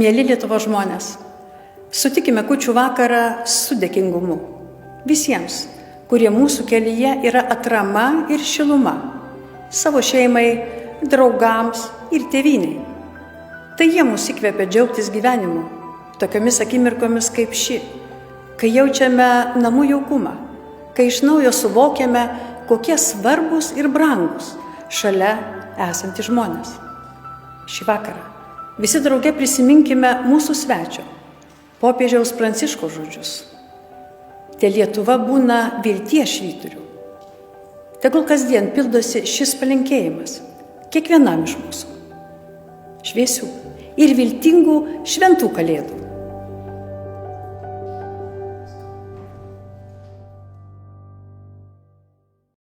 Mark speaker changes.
Speaker 1: Mieli Lietuvos žmonės, sutikime kūčių vakarą su dėkingumu visiems, kurie mūsų kelyje yra atrama ir šiluma, savo šeimai, draugams ir tėvynei. Tai jie mus įkvepia džiaugtis gyvenimu, tokiomis akimirkomis kaip ši, kai jaučiame namų jaukumą, kai iš naujo suvokiame, kokie svarbus ir brangus šalia esantys žmonės. Šį vakarą visi drauge prisiminkime mūsų svečio, popiežiaus Pranciškaus žodžius. Te Lietuva būna vilties švyturių. Tegul kasdien pildosi šis palinkėjimas kiekvienam iš mūsų. Šviesių ir viltingų šventų kalėdų.